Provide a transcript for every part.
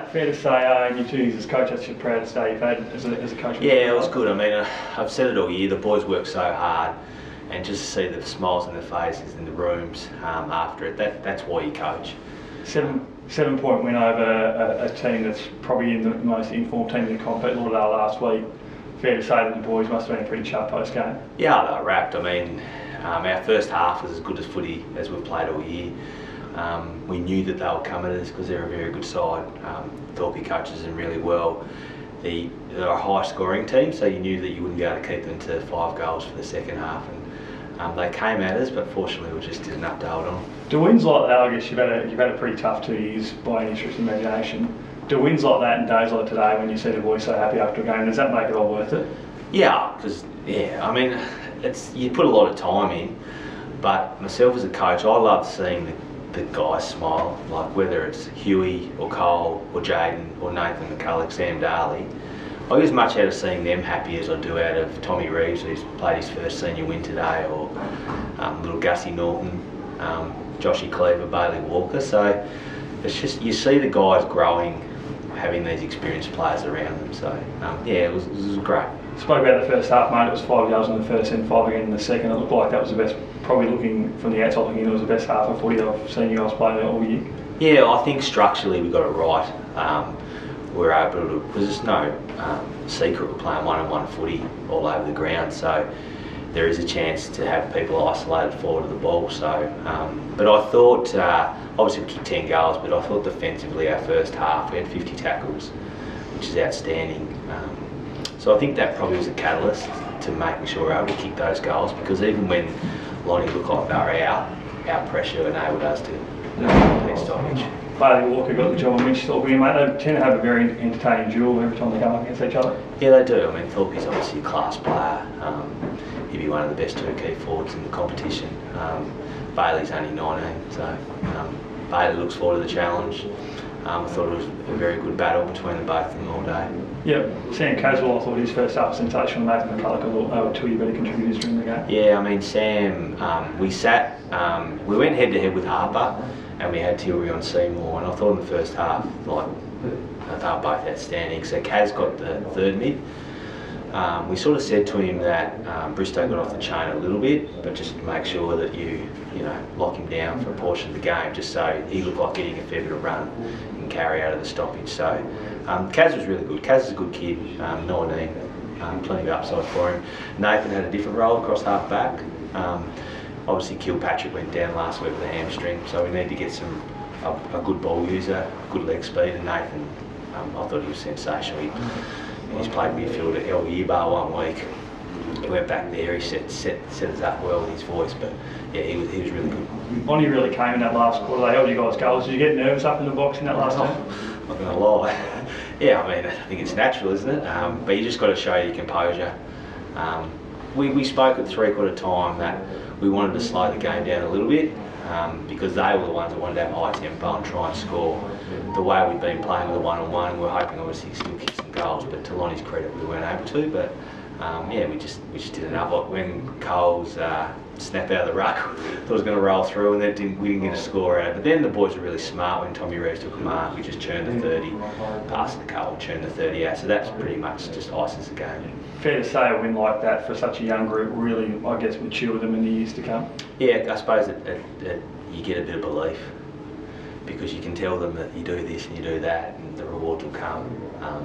mate, fair to say in your 2 years as coach, that's your proudest day you've had as a coach? Yeah, it was good. I mean, I've said it all year, the boys work so hard, and just to see the smiles on their faces in the rooms after it, that's why you coach. 7-point win over a team that's probably in the most informed team in the comp at Lauderdale last week. Fair to say that the boys must have been pretty sharp post-game. Yeah, they were wrapped. I mean, our first half was as good as footy as we've played all year. We knew that they were coming at us because they're a very good side. Thorpe coaches them really well. They're a high scoring team, so you knew that you wouldn't be able to keep them to 5 goals for the second half. And they came at us, but fortunately we just did enough to hold on. Do wins like that, I guess you've had a pretty tough 2 years by any stretch of the imagination. Do wins like that and days like today, when you see the boys so happy after a game, does that make it all worth it? Yeah, because I mean, you put a lot of time in, but myself as a coach, I love seeing the guys smile, like whether it's Huey or Cole or Jaden or Nathan McCulloch, Sam Darley. I get as much out of seeing them happy as I do out of Tommy Reeves, who's played his first senior win today, or little Gussie Norton, Joshy Cleaver, Bailey Walker. So it's just, you see the guys growing, having these experienced players around them. So yeah, it was great. Spoke about the first half, mate. It was 5 goals in the first and 5 again in the second. It looked like that was the best, probably looking from the outside looking in, it was the best half of footy I've seen you guys play all year. Yeah, I think structurally we got it right. We're able to, because there's no secret we're playing one-on-one footy all over the ground, so there is a chance to have people isolated forward of the ball. So, but I thought, obviously we kicked 10 goals, but I thought defensively our first half we had 50 tackles, which is outstanding. So I think that probably was a catalyst to making sure we're able to kick those goals, because even when Lonnie looked like they were out, our pressure enabled us to complete stoppage. Bailey Walker got the job on Mitch Thorp, mate. They tend to have a very entertaining duel every time they come up against each other. Yeah, they do. I mean, Thorpe is obviously a class player. He'd be one of the best 2 key forwards in the competition. Bailey's only 19, so Bailey looks forward to the challenge. I thought it was a very good battle between the both of them all day. Yeah, Sam Caswell, I thought his first half was sensational. Nathan McCulloch, I thought they were 2 of your better contributors during the game. Yeah, I mean, Sam, we went head to head with Harper, and we had Tilbury on Seymour, and I thought in the first half, like, they were both outstanding. So Kaz got the third mid. We sort of said to him that Bristow got off the chain a little bit, but just make sure that you lock him down for a portion of the game, just so he looked like getting a fair bit of run and carry out of the stoppage. So Kaz was really good. Kaz is a good kid, 19, plenty of upside for him. Nathan had a different role across half back. Obviously Kilpatrick went down last week with a hamstring, so we need to get a good ball user, good leg speed, and Nathan, I thought he was sensational. He's played midfield at El Yebar 1 week. He went back there, he set us up well with his voice, but yeah, he was really good. Lonnie really came in that last quarter. They held you guys goals. Did you get nervous up in the box in that last game? I'm not going to lie. Yeah, I mean, I think it's natural, isn't it? But you just got to show your composure. We spoke at 3/4 time that we wanted to slow the game down a little bit, because they were the ones that wanted to have high tempo and try and score. The way we've been playing with a one-on-one, we're hoping obviously to still kick some goals, but to Lonnie's credit we weren't able to. But yeah, we just did enough. Like when Cole's snap out of the ruck, thought it was going to roll through, and we didn't get a score out. But then the boys were really smart when Tommy Reeves took a mark. We just churned the 30, passed the Cole, churned the 30 out. So that's pretty much just ices the game. Fair to say a win like that for such a young group really, I guess, mature them in the years to come? Yeah, I suppose you get a bit of belief, because you can tell them that you do this and you do that and the rewards will come.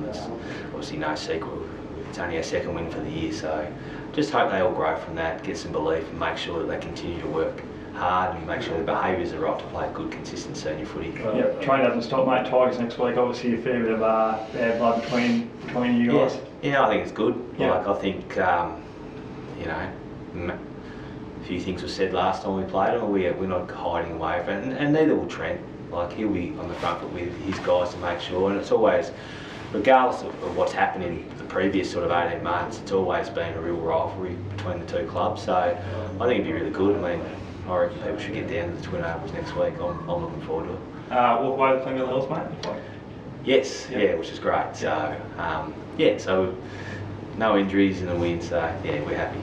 It's obviously no secret. It's only our 2nd win for the year, so just hope they all grow from that, get some belief, and make sure that they continue to work hard and make sure their behaviours are right to play good, consistent senior footy. Yeah, train doesn't stop, mate. Tigers next week, obviously a fair bit of bad blood between you guys. Yeah, I think it's good. Yeah. Like, I think, a few things were said last time we played them. We're not hiding away from it, and neither will Trent. Like, he'll be on the front foot with his guys to make sure, and it's always, regardless of what's happened in the previous sort of 18 months, it's always been a real rivalry between the 2 clubs. So I think it'd be really good. I mean, I reckon people should get down to the Twin Ovals next week. I'm looking forward to it. Walk away with plenty of hills, mate? Yes, yeah, which is great. So, yeah, so no injuries in the win, so yeah, we're happy.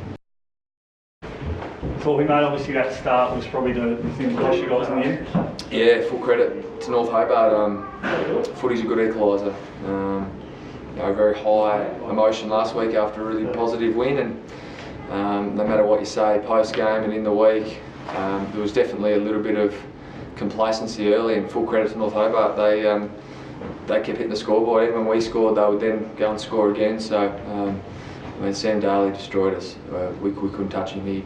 Thorpe, mate. Obviously that start was probably the thing that cost you guys in the end. Yeah, full credit to North Hobart. Footy's a good equaliser. Very high emotion last week after a really positive win, and no matter what you say post game and in the week, there was definitely a little bit of complacency early. And full credit to North Hobart. They kept hitting the scoreboard. Even when we scored, they would then go and score again. So Sam Daly destroyed us. We couldn't touch him. He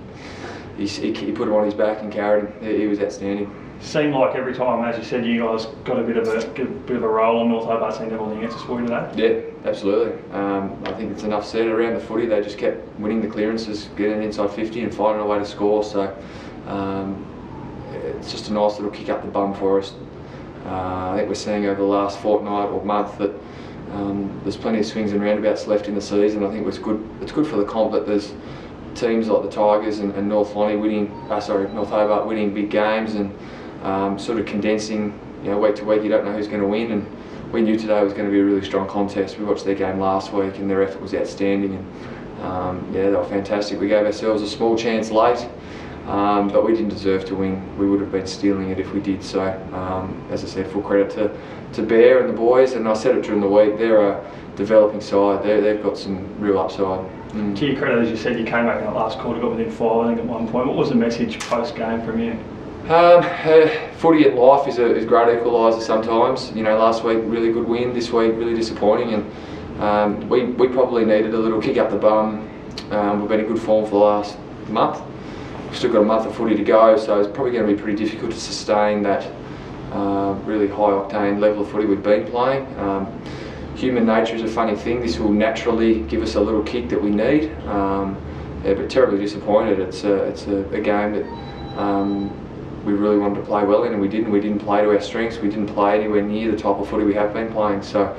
put him on his back and carried him. He was outstanding. Seemed like every time, as you said, you guys got a bit of a roll on. North Hobart seemed to have all the answers for you today. Yeah, absolutely. I think it's enough said around the footy. They just kept winning the clearances, getting inside 50 and finding a way to score. So it's just a nice little kick up the bum for us. I think we're seeing over the last fortnight or month that there's plenty of swings and roundabouts left in the season. I think it's good for the comp that there's teams like the Tigers and North Hobart winning big games and sort of condensing, week to week. You don't know who's going to win, and we knew today was going to be a really strong contest. We watched their game last week and their effort was outstanding, and they were fantastic. We gave ourselves a small chance late, but we didn't deserve to win. We would have been stealing it if we did. So as I said, full credit to Bear and the boys, and I said it during the week, they're a developing side. They've got some real upside. To your credit, as you said, you came back in that last quarter, got within 5, I think, at one point. What was the message post-game from you? Footy in life is a great equaliser sometimes. Last week, really good win. This week, really disappointing. And we probably needed a little kick up the bum. We've been in good form for the last month. We've still got a month of footy to go, so it's probably going to be pretty difficult to sustain that really high-octane level of footy we've been playing. Human nature is a funny thing. This will naturally give us a little kick that we need. But terribly disappointed. It's a game that we really wanted to play well in, and we didn't. We didn't play to our strengths. We didn't play anywhere near the type of footy we have been playing. So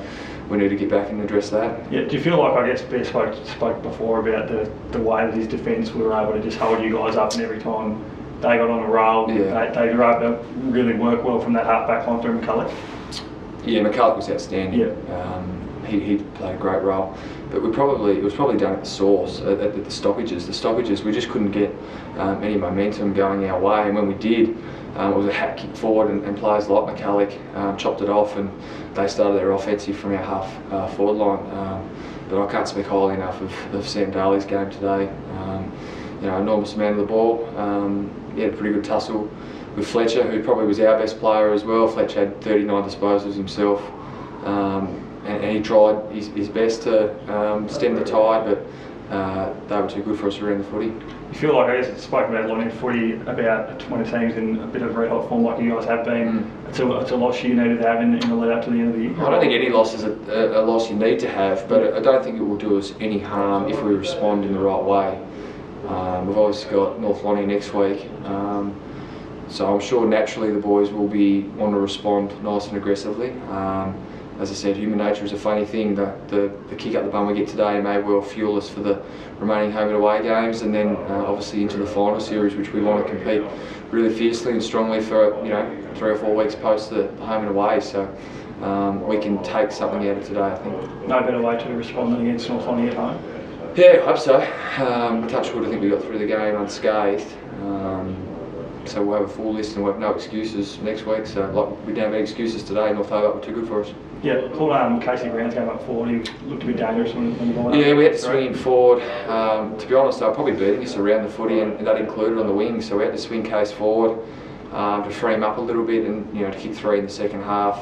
we need to get back and address that. Yeah. Do you feel like, I guess, Bear spoke before about the way that his defence, we were able to just hold you guys up, and every time they got on a roll, they were able to really work well from that half-back line through McCulloch? Yeah, McCulloch was outstanding. Yeah. He played a great role, but it was probably done at the source, at the stoppages. The stoppages, we just couldn't get any momentum going our way, and when we did, it was a hat kick forward, and players like McCulloch chopped it off, and they started their offensive from our half forward line. But I can't speak highly enough of Sam Daly's game today. Enormous amount of the ball. He had a pretty good tussle with Fletcher, who probably was our best player as well. Fletcher had 39 disposals himself. And he tried his best to stem the tide, but they were too good for us around the footy. You feel like, I guess it's spoken about a lot in footy about when a team's in a bit of red hot form like you guys have been. It's a loss you needed to have in the lead up to the end of the year. I don't think any loss is a loss you need to have, but I don't think it will do us any harm if we respond in the right way. We've obviously got North Lonnie next week, so I'm sure naturally the boys will want to respond nice and aggressively. As I said, human nature is a funny thing. The kick up the bum we get today may well fuel us for the remaining home and away games, and then obviously into the final series, which we want to compete really fiercely and strongly for 3 or 4 weeks post the home and away. So we can take something out of today, I think. No better way to respond than against North Lonnie at home. Yeah, I hope so. Touch wood, I think we got through the game unscathed. So we'll have a full list and we'll have no excuses next week. So we don't have any excuses today. North Hobart were too good for us. Yeah, thought Casey Brown's game up forward. He looked a bit dangerous when the ball. Yeah, we had to swing him forward. To be honest, they were probably beating us around the footy, and that included on the wing. So we had to swing Case forward to free him up a little bit, and to kick 3 in the second half.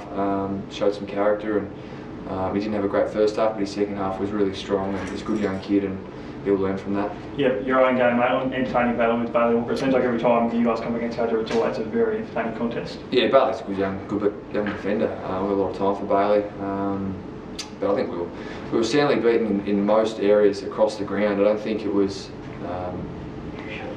Showed some character, and he didn't have a great first half, but his second half was really strong. And he's a good young kid, and he'll learn from that. Yeah, your own game, mate, on entertaining battle with Bailey Walker. It seems like every time you guys come against each other, it's always a very entertaining contest. Yeah, Bailey's a good young defender. We have a lot of time for Bailey. But I think we were soundly beaten in most areas across the ground. I don't think it was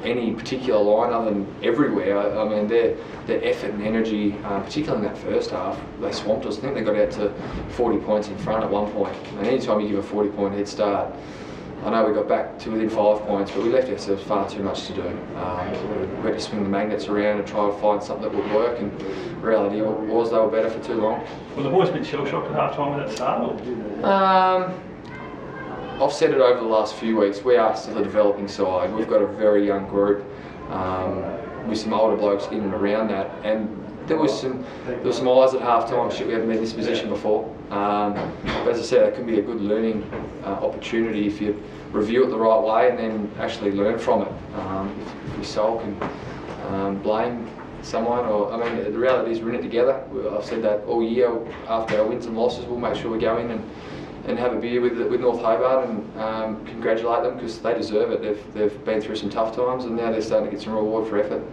any particular line other than everywhere. I mean, their effort and energy, particularly in that first half, they swamped us. I think they got out to 40 points in front at one point. And anytime you give a 40-point head start, I know we got back to within 5 points, but we left ourselves far too much to do. We had to swing the magnets around and try to find something that would work, and the reality was they were better for too long. Were the boys a bit shell-shocked at half-time with that start? I've said it over the last few weeks, we are still a developing side. We've got a very young group. with some older blokes in and around that. And there was some eyes at half time. Shit, we haven't been in this position before. But as I said, that can be a good learning opportunity if you review it the right way and then actually learn from it. If we sulk and blame someone, or I mean, the reality is we're in it together. I've said that all year. After our wins and losses, we'll make sure we go in and have a beer with North Hobart and congratulate them, because they deserve it. They've been through some tough times and now they're starting to get some reward for effort.